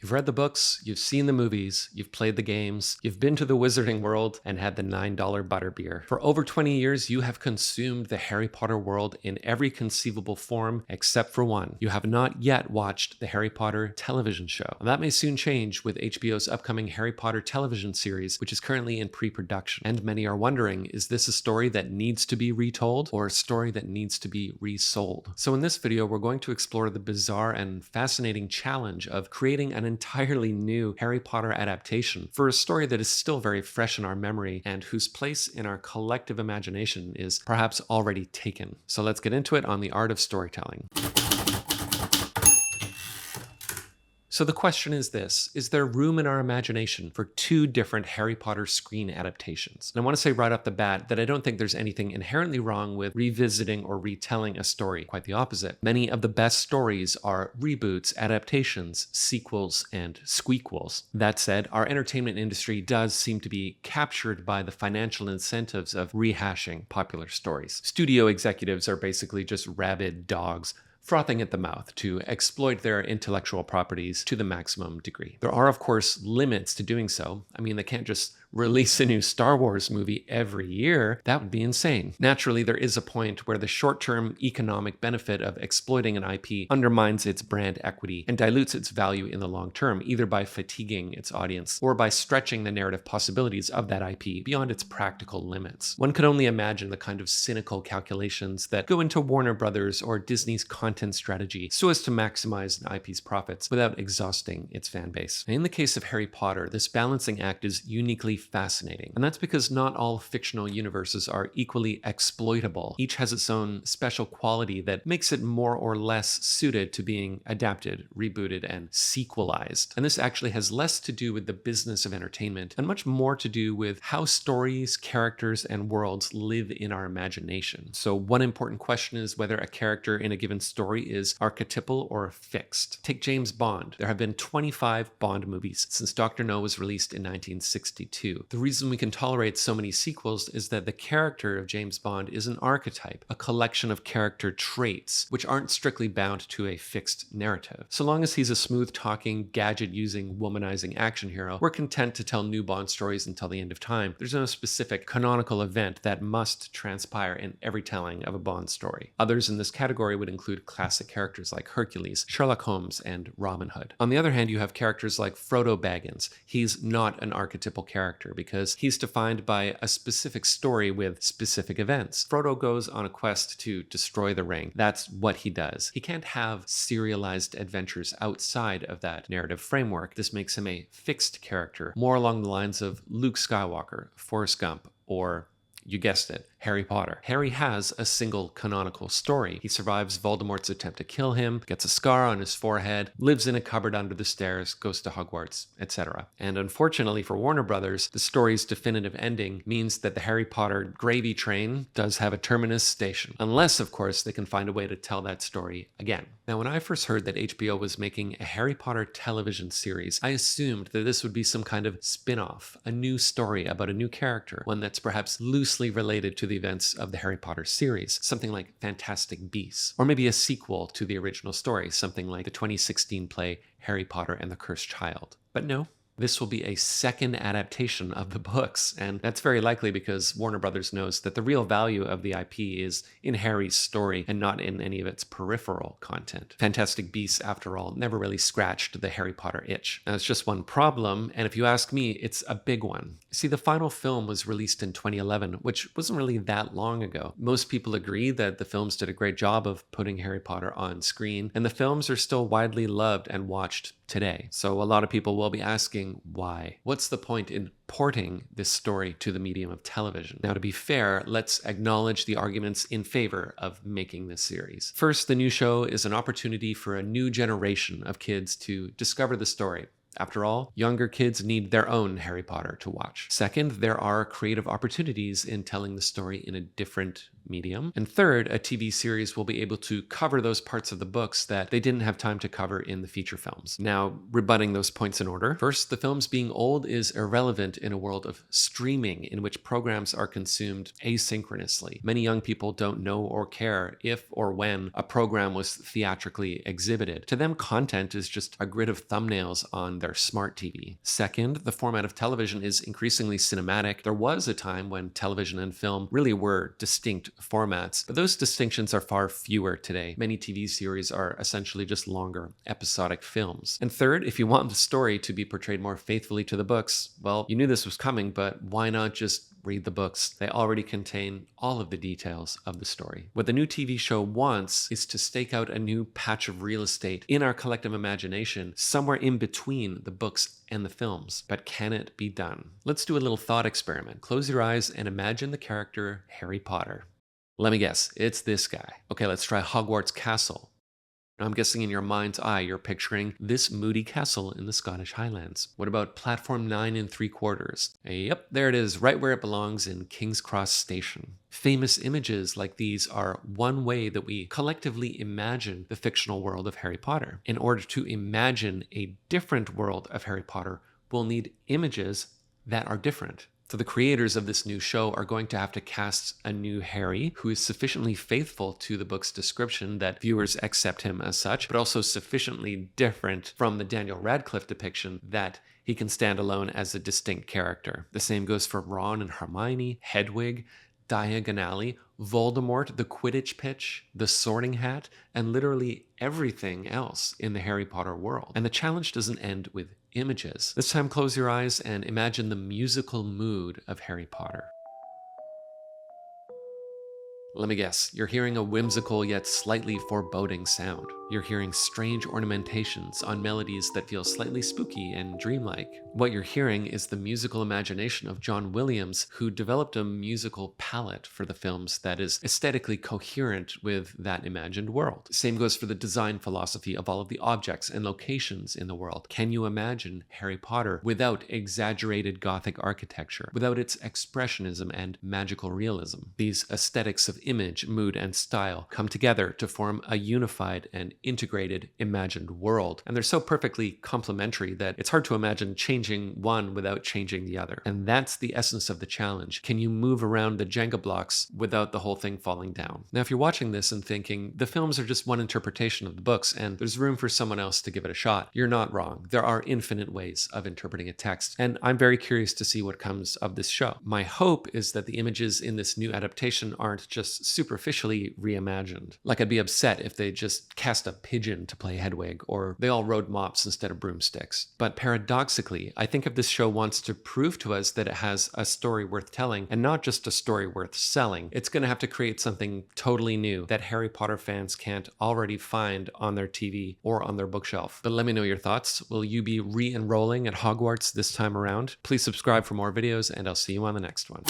You've read the books, you've seen the movies, you've played the games, you've been to the wizarding world and had the $9 butterbeer. For over 20 years, you have consumed the Harry Potter world in every conceivable form except for one. You have not yet watched the Harry Potter television show. And that may soon change with HBO's upcoming Harry Potter television series, which is currently in pre-production. And many are wondering, is this a story that needs to be retold or a story that needs to be resold? So in this video, we're going to explore the bizarre and fascinating challenge of creating an entirely new Harry Potter adaptation for a story that is still very fresh in our memory and whose place in our collective imagination is perhaps already taken. So let's get into it on the art of storytelling. So the question is this: is there room in our imagination for two different Harry Potter screen adaptations? And I want to say right off the bat that I don't think there's anything inherently wrong with revisiting or retelling a story. Quite the opposite. Many of the best stories are reboots, adaptations, sequels, and squeakquels. That said, our entertainment industry does seem to be captured by the financial incentives of rehashing popular stories. Studio executives are basically just rabid dogs frothing at the mouth to exploit their intellectual properties to the maximum degree. There are, of course, limits to doing so. I mean, they can't just release a new Star Wars movie every year. That would be insane. Naturally, there is a point where the short-term economic benefit of exploiting an IP undermines its brand equity and dilutes its value in the long term, either by fatiguing its audience or by stretching the narrative possibilities of that IP beyond its practical limits. One could only imagine the kind of cynical calculations that go into Warner Brothers or Disney's content strategy so as to maximize an IP's profits without exhausting its fan base. In the case of Harry Potter, this balancing act is uniquely fascinating. And that's because not all fictional universes are equally exploitable. Each has its own special quality that makes it more or less suited to being adapted, rebooted, and sequelized. And this actually has less to do with the business of entertainment and much more to do with how stories, characters, and worlds live in our imagination. So one important question is whether a character in a given story is archetypal or fixed. Take James Bond. There have been 25 Bond movies since Dr. No was released in 1962. The reason we can tolerate so many sequels is that the character of James Bond is an archetype, a collection of character traits, which aren't strictly bound to a fixed narrative. So long as he's a smooth-talking, gadget-using, womanizing action hero, we're content to tell new Bond stories until the end of time. There's no specific canonical event that must transpire in every telling of a Bond story. Others in this category would include classic characters like Hercules, Sherlock Holmes, and Robin Hood. On the other hand, you have characters like Frodo Baggins. He's not an archetypal character because he's defined by a specific story with specific events. Frodo goes on a quest to destroy the ring. That's what he does. He can't have serialized adventures outside of that narrative framework. This makes him a fixed character, more along the lines of Luke Skywalker, Forrest Gump, or, you guessed it, Harry Potter. Harry has a single canonical story. He survives Voldemort's attempt to kill him, gets a scar on his forehead, lives in a cupboard under the stairs, goes to Hogwarts, etc. And unfortunately for Warner Brothers, the story's definitive ending means that the Harry Potter gravy train does have a terminus station. Unless, of course, they can find a way to tell that story again. Now, when I first heard that HBO was making a Harry Potter television series, I assumed that this would be some kind of spin-off, a new story about a new character, one that's perhaps loosely related to the events of the Harry Potter series, something like Fantastic Beasts, or maybe a sequel to the original story, something like the 2016 play Harry Potter and the Cursed Child. But no. This will be a second adaptation of the books, and that's very likely because Warner Brothers knows that the real value of the IP is in Harry's story and not in any of its peripheral content. Fantastic Beasts, after all, never really scratched the Harry Potter itch. Now, it's just one problem, and if you ask me, it's a big one. See, the final film was released in 2011, which wasn't really that long ago. Most people agree that the films did a great job of putting Harry Potter on screen, and the films are still widely loved and watched today. So a lot of people will be asking why. What's the point in porting this story to the medium of television? Now, to be fair, let's acknowledge the arguments in favor of making this series. First, the new show is an opportunity for a new generation of kids to discover the story. After all, younger kids need their own Harry Potter to watch. Second, there are creative opportunities in telling the story in a different medium. And third, a TV series will be able to cover those parts of the books that they didn't have time to cover in the feature films. Now, rebutting those points in order. First, the films being old is irrelevant in a world of streaming in which programs are consumed asynchronously. Many young people don't know or care if or when a program was theatrically exhibited. To them, content is just a grid of thumbnails on their smart TV. Second, the format of television is increasingly cinematic. There was a time when television and film really were distinct formats, but those distinctions are far fewer today. Many TV series are essentially just longer, episodic films. And third, if you want the story to be portrayed more faithfully to the books, well, you knew this was coming, but why not just read the books? They already contain all of the details of the story. What the new TV show wants is to stake out a new patch of real estate in our collective imagination, somewhere in between the books and the films. But can it be done? Let's do a little thought experiment. Close your eyes and imagine the character Harry Potter. Let me guess, it's this guy. Okay, let's try Hogwarts Castle. I'm guessing in your mind's eye, you're picturing this moody castle in the Scottish Highlands. What about platform 9 3/4? Yep, there it is, right where it belongs in King's Cross Station. Famous images like these are one way that we collectively imagine the fictional world of Harry Potter. In order to imagine a different world of Harry Potter, we'll need images that are different. So the creators of this new show are going to have to cast a new Harry who is sufficiently faithful to the book's description that viewers accept him as such, but also sufficiently different from the Daniel Radcliffe depiction that he can stand alone as a distinct character. The same goes for Ron and Hermione, Hedwig, Diagon Alley, Voldemort, the Quidditch pitch, the Sorting Hat, and literally everything else in the Harry Potter world. And the challenge doesn't end with images. This time, close your eyes and imagine the musical mood of Harry Potter. Let me guess, you're hearing a whimsical yet slightly foreboding sound. You're hearing strange ornamentations on melodies that feel slightly spooky and dreamlike. What you're hearing is the musical imagination of John Williams, who developed a musical palette for the films that is aesthetically coherent with that imagined world. Same goes for the design philosophy of all of the objects and locations in the world. Can you imagine Harry Potter without exaggerated Gothic architecture, without its expressionism and magical realism? These aesthetics of image, mood, and style come together to form a unified and integrated imagined world. And they're so perfectly complementary that it's hard to imagine changing one without changing the other. And that's the essence of the challenge. Can you move around the Jenga blocks without the whole thing falling down? Now, if you're watching this and thinking the films are just one interpretation of the books and there's room for someone else to give it a shot, you're not wrong. There are infinite ways of interpreting a text. And I'm very curious to see what comes of this show. My hope is that the images in this new adaptation aren't just superficially reimagined. Like, I'd be upset if they just cast a pigeon to play Hedwig, or they all rode mops instead of broomsticks. But paradoxically, I think if this show wants to prove to us that it has a story worth telling, and not just a story worth selling, it's going to have to create something totally new that Harry Potter fans can't already find on their TV or on their bookshelf. But let me know your thoughts. Will you be re-enrolling at Hogwarts this time around? Please subscribe for more videos, and I'll see you on the next one.